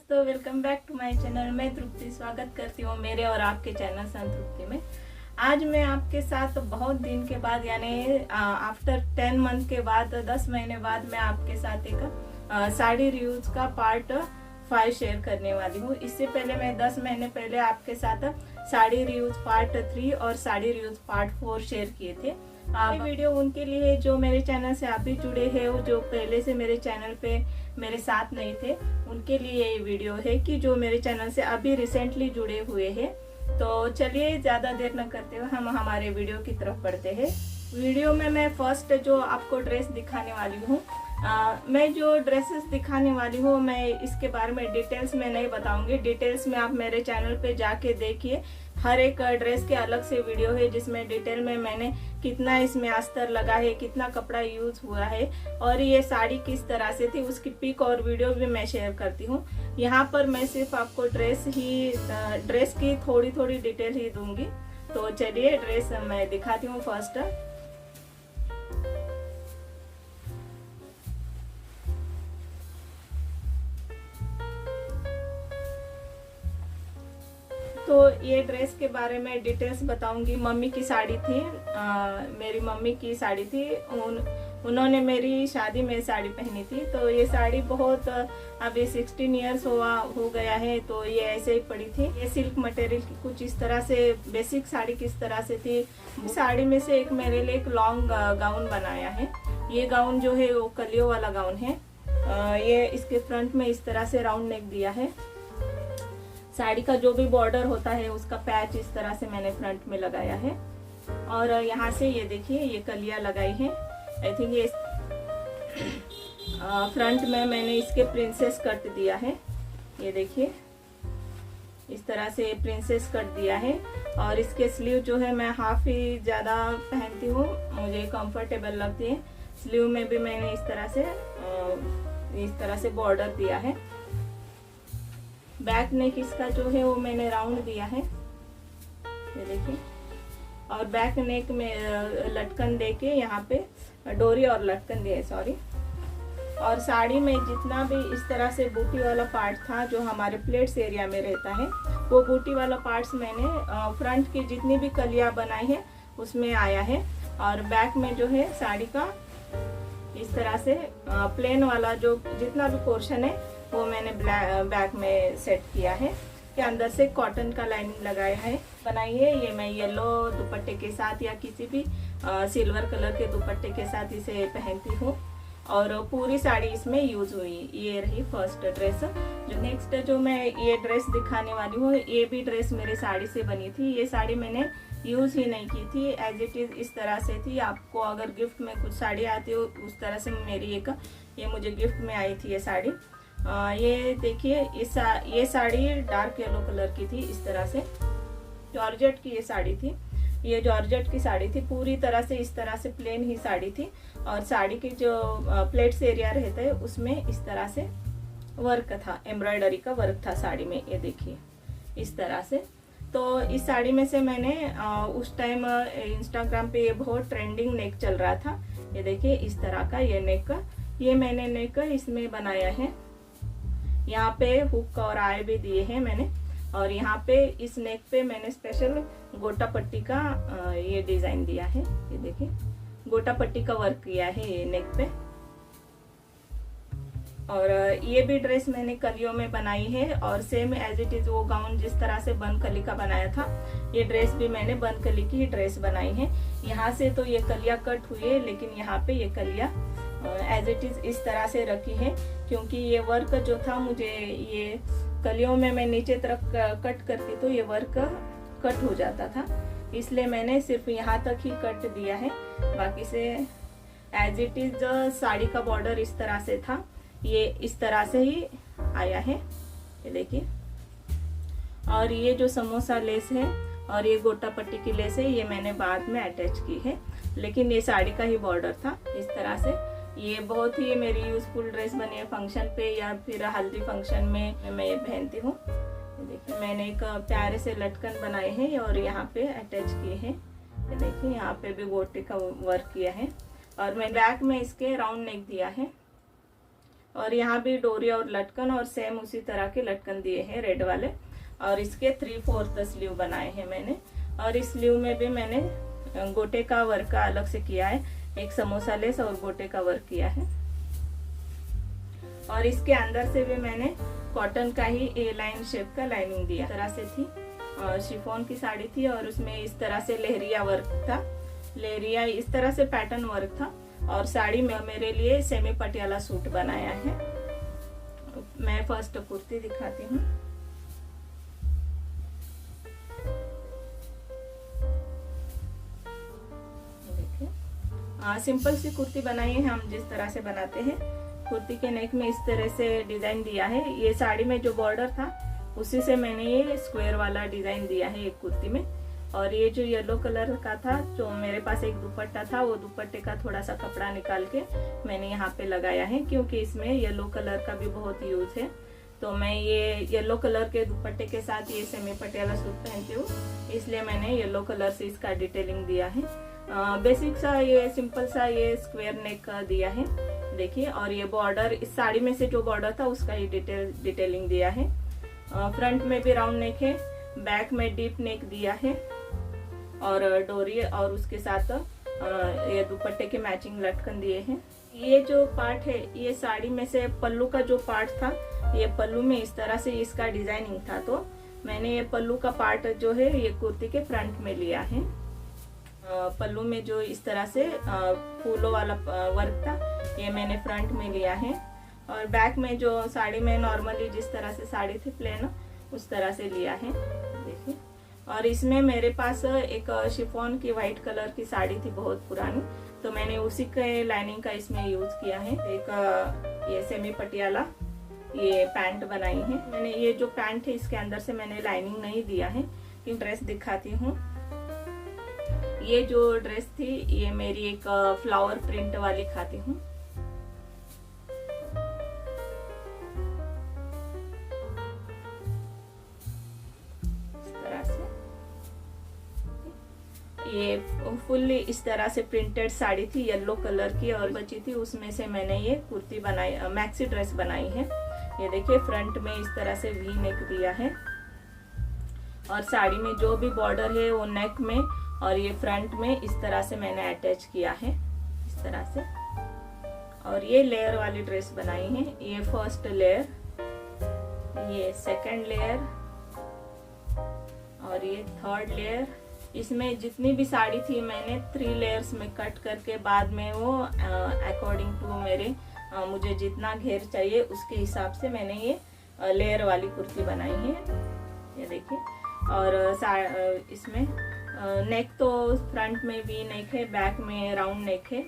दोस्तों, welcome back to my channel. मैं तृप्ति स्वागत करती हूँ मेरे और आपके चैनल संतृप्ति में। आज मैं आपके साथ बहुत दिन के बाद यानी आफ्टर 10 मंथ के बाद 10 महीने बाद मैं आपके साथ एक साड़ी रिव्यूज का पार्ट 5 शेयर करने वाली हूँ। इससे पहले मैं 10 महीने पहले आपके साथ साड़ी रिव्यूज पार्ट 3 और साड़ी रिव्यूज पार्ट 4 शेयर किए थे। ये वीडियो उनके लिए जो मेरे चैनल से अभी जुड़े हैं, वो जो पहले से मेरे चैनल पे मेरे साथ नहीं थे, उनके लिए ये वीडियो है कि जो मेरे चैनल से अभी रिसेंटली जुड़े हुए हैं। तो चलिए ज़्यादा देर न करते हुए हम हमारे वीडियो की तरफ बढ़ते हैं। वीडियो में मैं फर्स्ट जो आपको ड्रेस दिखाने वाली हूँ, मैं जो ड्रेसेस दिखाने वाली हूँ मैं इसके बारे में डिटेल्स में नहीं बताऊंगी। डिटेल्स में आप मेरे चैनल पे जाके देखिए। हर एक ड्रेस के अलग से वीडियो है जिसमें डिटेल में मैंने कितना इसमें अस्तर लगा है, कितना कपड़ा यूज हुआ है और ये साड़ी किस तरह से थी, उसकी पिक और वीडियो भी मैं शेयर करती हूँ। यहाँ पर मैं सिर्फ आपको ड्रेस की थोड़ी थोड़ी डिटेल ही दूंगी। तो चलिए ड्रेस मैं दिखाती हूँ फर्स्ट। तो ये ड्रेस के बारे में डिटेल्स बताऊंगी। मम्मी की साड़ी थी, मेरी मम्मी की साड़ी थी। उन्होंने मेरी शादी में साड़ी पहनी थी। तो ये साड़ी बहुत अभी 16 इयर्स हो गया है, तो ये ऐसे ही पड़ी थी। ये सिल्क मटेरियल की कुछ इस तरह से बेसिक साड़ी किस तरह से थी। साड़ी में से एक मेरे लिए एक लॉन्ग गाउन बनाया है। ये गाउन जो है वो कलियों वाला गाउन है। ये इसके फ्रंट में इस तरह से राउंड नेक दिया है। साड़ी का जो भी बॉर्डर होता है उसका पैच इस तरह से मैंने फ्रंट में लगाया है। और यहाँ से ये देखिए ये कलियां लगाई है। आई थिंक ये फ्रंट में मैंने इसके प्रिंसेस कट दिया है। ये देखिए इस तरह से प्रिंसेस कट दिया है। और इसके स्लीव जो है मैं हाफ ही ज्यादा पहनती हूँ, मुझे कंफर्टेबल लगती है। स्लीव में भी मैंने इस तरह से बॉर्डर दिया है। बैक नेक इसका जो है वो मैंने राउंड दिया है, ये देखिए। और बैक नेक में लटकन देके यहाँ पे डोरी और लटकन दिया है, सॉरी। और साड़ी में जितना भी इस तरह से बूटी वाला पार्ट था जो हमारे प्लेट्स एरिया में रहता है, वो बूटी वाला पार्ट्स मैंने फ्रंट की जितनी भी कलियां बनाई है उसमें आया है। और बैक में जो है साड़ी का इस तरह से प्लेन वाला जो जितना भी पोर्शन है वो मैंने बैक में सेट किया है। के अंदर से कॉटन का लाइनिंग लगाया है, बनाई है। ये मैं येलो दुपट्टे के साथ या किसी भी सिल्वर कलर के दुपट्टे के साथ इसे पहनती हूँ। और पूरी साड़ी इसमें यूज हुई। ये रही फर्स्ट ड्रेस। जो नेक्स्ट जो मैं ये ड्रेस दिखाने वाली हूँ, ये भी ड्रेस मेरी साड़ी से बनी थी। ये साड़ी मैंने यूज ही नहीं की थी, एज इट इज इस तरह से थी। आपको अगर गिफ्ट में कुछ साड़ी आती हो उस तरह से मेरी ये मुझे गिफ्ट में आई थी ये साड़ी। ये देखिए ये साड़ी डार्क येलो कलर की थी। इस तरह से जॉर्जेट की ये साड़ी थी। ये जॉर्जेट की साड़ी थी, पूरी तरह से इस तरह से प्लेन ही साड़ी थी। और साड़ी की जो प्लेट्स एरिया रहता है उसमें इस तरह से वर्क था, एम्ब्रॉयडरी का वर्क था साड़ी में। ये देखिए इस तरह से। तो इस साड़ी में से मैंने उस टाइम इंस्टाग्राम पे ये बहुत ट्रेंडिंग नेक चल रहा था। ये देखिए इस तरह का ये नेक, ये मैंने नेक इसमें बनाया है। यहाँ पे हुक और आय भी दिए हैं मैंने। और यहाँ पे इस नेक पे मैंने स्पेशल गोटा पट्टी का ये डिजाइन दिया है। ये देखिए गोटा पट्टी का वर्क किया है ये नेक पे। और ये भी ड्रेस मैंने कलियों में बनाई है। और सेम एज इट इज वो गाउन जिस तरह से बन कली का बनाया था, ये ड्रेस भी मैंने बन कली की ड्रेस बनाई है। यहाँ से तो ये कलियां कट हुई है, लेकिन यहाँ पे ये कलियां एज इट इज इस तरह से रखी है। क्योंकि ये वर्क जो था, मुझे ये कलियों में मैं नीचे तरफ कट करती तो ये वर्क कट हो जाता था, इसलिए मैंने सिर्फ यहाँ तक ही कट दिया है। बाकी से एज इट इज साड़ी का बॉर्डर इस तरह से था, ये इस तरह से ही आया है। ये देखिए। और ये जो समोसा लेस है और ये गोटा पट्टी की लेस है, ये मैंने बाद में अटैच की है, लेकिन ये साड़ी का ही बॉर्डर था इस तरह से। ये बहुत ही मेरी यूजफुल ड्रेस बनी है। फंक्शन पे या फिर हल्दी फंक्शन में मैं ये पहनती हूँ। देखिए मैंने एक प्यारे से लटकन बनाए हैं और यहाँ पे अटैच किए हैं। ये देखिए यहाँ पे भी गोटे का वर्क किया है। और मैं बैक में इसके राउंड नेक दिया है। और यहाँ भी डोरी और लटकन और सेम उसी तरह के लटकन दिए हैं रेड वाले। और इसके 3/4 स्लीव बनाए हैं मैंने। और इस स्लीव में भी मैंने गोटे का वर्क का अलग से किया है, एक समोसा लेस और गोटे का वर्क किया है। और इसके अंदर से भी मैंने कॉटन का ही ए लाइन शेप का लाइनिंग दिया। इस तरह से थी, शिफॉन की साड़ी थी और उसमें इस तरह से लहरिया वर्क था, लहरिया इस तरह से पैटर्न वर्क था। और साड़ी में मेरे लिए सेमी पटियाला सूट बनाया है। मैं फर्स्ट कुर्ती दिखाती हूँ। देखिए सिंपल सी कुर्ती बनाई है हम जिस तरह से बनाते हैं। कुर्ती के नेक में इस तरह से डिजाइन दिया है। ये साड़ी में जो बॉर्डर था उसी से मैंने ये स्क्वायर वाला डिजाइन दिया है एक कुर्ती में। और ये जो येलो कलर का था, जो मेरे पास एक दुपट्टा था, वो दुपट्टे का थोड़ा सा कपड़ा निकाल के मैंने यहाँ पे लगाया है, क्योंकि इसमें येलो कलर का भी बहुत यूज है। तो मैं ये येलो कलर के दुपट्टे के साथ ये सेमी पटियाला सूट पहनती हूँ, इसलिए मैंने येलो कलर से इसका डिटेलिंग दिया है। बेसिक सा ये सिंपल सा ये स्क्वायर नेक का दिया है, देखिए। और ये बॉर्डर इस साड़ी में से जो बॉर्डर था उसका ही डिटेलिंग दिया है। फ्रंट में भी राउंड नेक है, बैक में डीप नेक दिया है और डोरी और उसके साथ ये दुपट्टे के मैचिंग लटकन दिए हैं। ये जो पार्ट है ये साड़ी में से पल्लू का जो पार्ट था, ये पल्लू में इस तरह से इसका डिजाइनिंग था, तो मैंने ये पल्लू का पार्ट जो है ये कुर्ती के फ्रंट में लिया है। पल्लू में जो इस तरह से फूलों वाला वर्क था ये मैंने फ्रंट में लिया है। और बैक में जो साड़ी में नॉर्मली जिस तरह से साड़ी थी प्लेन उस तरह से लिया है, देखिए। और इसमें मेरे पास एक शिफॉन की व्हाइट कलर की साड़ी थी बहुत पुरानी, तो मैंने उसी के लाइनिंग का इसमें यूज किया है। एक ये सेमी पटियाला ये पैंट बनाई है मैंने। ये जो पैंट है इसके अंदर से मैंने लाइनिंग नहीं दिया है, कि ड्रेस दिखाती हूँ। ये जो ड्रेस थी ये मेरी एक फ्लावर प्रिंट वाली खाती हूँ। इस तरह से ये फुल्ली इस तरह से प्रिंटेड साड़ी थी येलो कलर की, और बची थी उसमें से मैंने ये कुर्ती बनाई, मैक्सी ड्रेस बनाई है। ये देखिए फ्रंट में इस तरह से वी नेक दिया है और साड़ी में जो भी बॉर्डर है वो नेक में और ये फ्रंट में इस तरह से मैंने अटैच किया है, इस तरह से। और ये लेयर वाली ड्रेस बनाई है। ये फर्स्ट लेयर, ये सेकंड लेयर और ये थर्ड लेयर। इसमें जितनी भी साड़ी थी मैंने 3 लेयर्स में कट करके बाद में वो अकॉर्डिंग टू मेरे मुझे जितना घेर चाहिए उसके हिसाब से मैंने ये लेयर वाली कुर्ती बनाई है, ये देखिए। और इसमें नेक तो फ्रंट में वी नेक है, बैक में राउंड नेक है।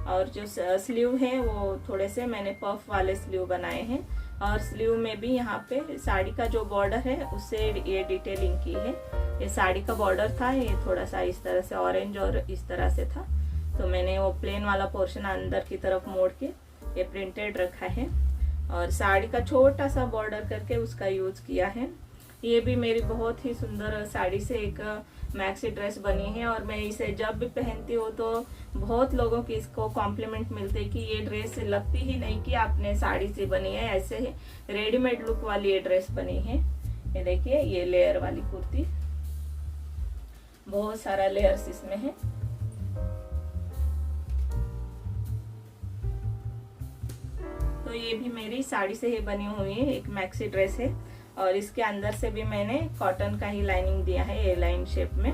और जो स्लीव है वो थोड़े से मैंने पफ वाले स्लीव बनाए हैं। और स्लीव में भी यहाँ पे साड़ी का जो बॉर्डर है उससे ये डिटेलिंग की है। ये साड़ी का बॉर्डर था, ये थोड़ा सा इस तरह से ऑरेंज और इस तरह से था, तो मैंने वो प्लेन वाला पोर्शन अंदर की तरफ मोड़ के ये प्रिंटेड रखा है। और साड़ी का छोटा सा बॉर्डर करके उसका यूज किया है। ये भी मेरी बहुत ही सुंदर साड़ी से एक मैक्सी ड्रेस बनी है और मैं इसे जब भी पहनती हूँ तो बहुत लोगों की इसको कॉम्प्लीमेंट मिलते हैं कि ये ड्रेस लगती ही नहीं कि आपने साड़ी से बनी है, ऐसे ही रेडीमेड लुक वाली ये ड्रेस बनी है। ये देखिए ये लेयर वाली कुर्ती, बहुत सारा लेयर्स इसमें है। तो ये भी मेरी साड़ी से ही बनी हुई है, एक मैक्सी ड्रेस है। और इसके अंदर से भी मैंने कॉटन का ही लाइनिंग दिया है ए लाइन शेप में।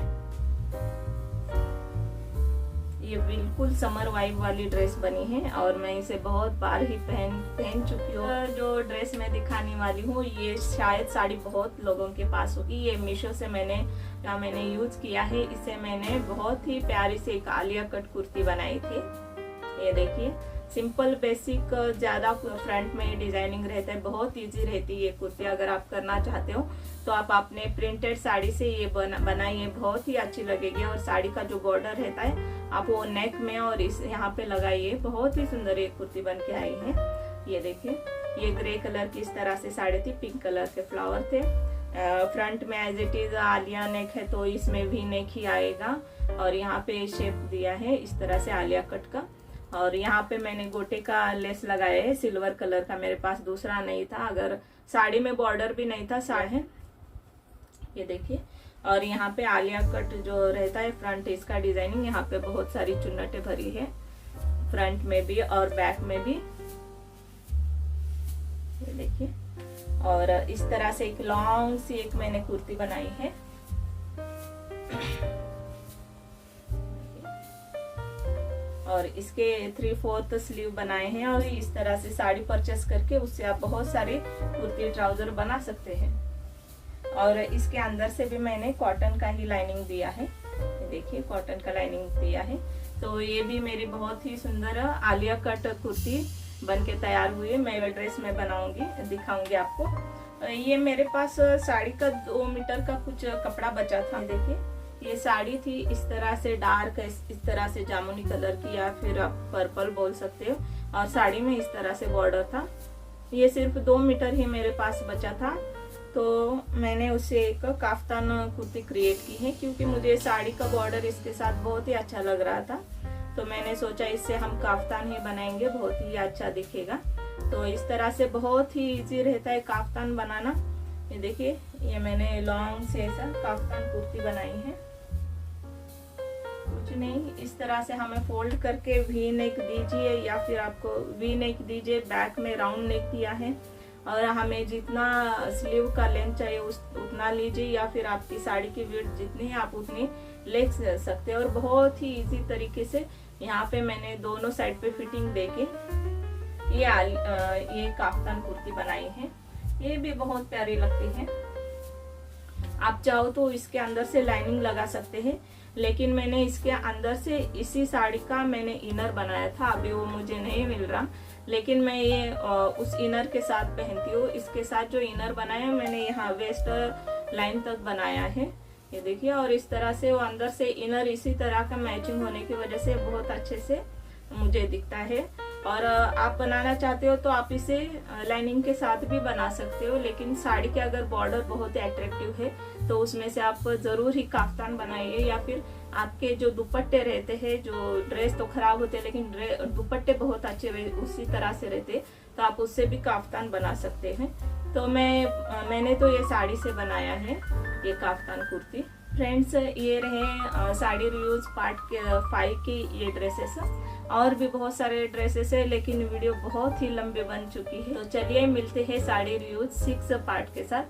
ये बिल्कुल समर वाइब वाली ड्रेस बनी है और मैं इसे बहुत बार ही पहन चुकी हूँ। जो ड्रेस मैं दिखाने वाली हूँ ये शायद साड़ी बहुत लोगों के पास होगी। ये मीशो से मैंने यूज किया है। इसे मैंने बहुत ही प्यारी से एक आलिया कट कुर्ती बनाई थी। ये देखिए सिंपल बेसिक, ज्यादा फ्रंट में डिजाइनिंग रहता है, बहुत इजी रहती है ये कुर्ती। अगर आप करना चाहते हो तो आप अपने प्रिंटेड साड़ी से ये बनाइए, बहुत ही अच्छी लगेगी। और साड़ी का जो बॉर्डर रहता है आप वो नेक में और इस यहाँ पे लगाइए, बहुत ही सुंदर ये कुर्ती बन के आई है। ये देखिए ये ग्रे कलर की इस तरह से साड़ी थी, पिंक कलर के फ्लावर थे। फ्रंट में एज इट इज आलिया नेक है तो इसमें भी नेक ही आएगा। और यहाँ पे शेप दिया है इस तरह से आलिया कट का। और यहाँ पे मैंने गोटे का लेस लगाया है सिल्वर कलर का, मेरे पास दूसरा नहीं था। अगर साड़ी में बॉर्डर भी नहीं था, साड़ी है ये देखिए। और यहाँ पे आलिया कट जो रहता है फ्रंट, इसका डिजाइनिंग यहाँ पे बहुत सारी चुन्नटें भरी है, फ्रंट में भी और बैक में भी, ये देखिए। और इस तरह से एक लॉन्ग सी एक मैंने कुर्ती बनाई है। और इसके 3/4 स्लीव बनाए हैं। और इस तरह से साड़ी परचेस करके उससे आप बहुत सारी कुर्ती ट्राउजर बना सकते हैं। और इसके अंदर से भी मैंने कॉटन का ही लाइनिंग दिया है, ये देखिए कॉटन का लाइनिंग दिया है। तो ये भी मेरी बहुत ही सुंदर आलिया कट कुर्ती बन के तैयार हुई है। मैं ड्रेस में बनाऊंगी, दिखाऊंगी आपको। ये मेरे पास साड़ी का 2 मीटर का कुछ कपड़ा बचा था। देखिए ये साड़ी थी इस तरह से डार्क, इस तरह से जामुनी कलर की, या फिर आप पर्पल बोल सकते हो। और साड़ी में इस तरह से बॉर्डर था। ये सिर्फ 2 मीटर ही मेरे पास बचा था, तो मैंने उससे एक काफ्तान कुर्ती क्रिएट की है, क्योंकि मुझे साड़ी का बॉर्डर इसके साथ बहुत ही अच्छा लग रहा था। तो मैंने सोचा इससे हम काफ्तान ही बनाएंगे, बहुत ही अच्छा दिखेगा। तो इस तरह से बहुत ही इजी रहता है काफ्तान बनाना। ये देखिए ये मैंने लॉन्ग से ऐसा काफ्तान कुर्ती बनाई है। कुछ नहीं, इस तरह से हमें फोल्ड करके वी नेक दीजिए, या फिर आपको वी नेक दीजिए। बैक में राउंड नेक दिया है, और हमें जितना स्लीव का लेंथ चाहिए उतना लीजिए, या फिर आपकी साड़ी की विड्थ जितनी है आप उतनी ले सकते हैं। और बहुत ही इजी तरीके से यहाँ पे मैंने दोनों साइड पे फिटिंग देके ये काफ्तान कुर्ती बनाई है। ये भी बहुत प्यारी लगती है। आप चाहो तो इसके अंदर से लाइनिंग लगा सकते हैं, लेकिन मैंने इसके अंदर से इसी साड़ी का मैंने इनर बनाया था। अभी वो मुझे नहीं मिल रहा, लेकिन मैं ये उस इनर के साथ पहनती हूँ। इसके साथ जो इनर बनाया मैंने यहाँ वेस्ट लाइन तक बनाया है, ये देखिए। और इस तरह से वो अंदर से इनर इसी तरह का मैचिंग होने की वजह से बहुत अच्छे से मुझे दिखता है। और आप बनाना चाहते हो तो आप इसे लाइनिंग के साथ भी बना सकते हो, लेकिन साड़ी के अगर बॉर्डर बहुत ही अट्रैक्टिव है तो उसमें से आप जरूर ही काफ्तान बनाइए। या फिर आपके जो दुपट्टे रहते हैं, जो ड्रेस तो खराब होते हैं लेकिन दुपट्टे बहुत अच्छे उसी तरह से रहते, तो आप उससे भी काफ्तान बना सकते हैं। तो मैंने तो ये साड़ी से बनाया है ये काफ्तान कुर्ती। फ्रेंड्स ये रहे साड़ी रिव्यूज पार्ट 5 की ये ड्रेसेस। और भी बहुत सारे ड्रेसेस है, लेकिन वीडियो बहुत ही लंबी बन चुकी है। तो चलिए मिलते हैं साड़ी रिव्यूज 6 पार्ट के साथ।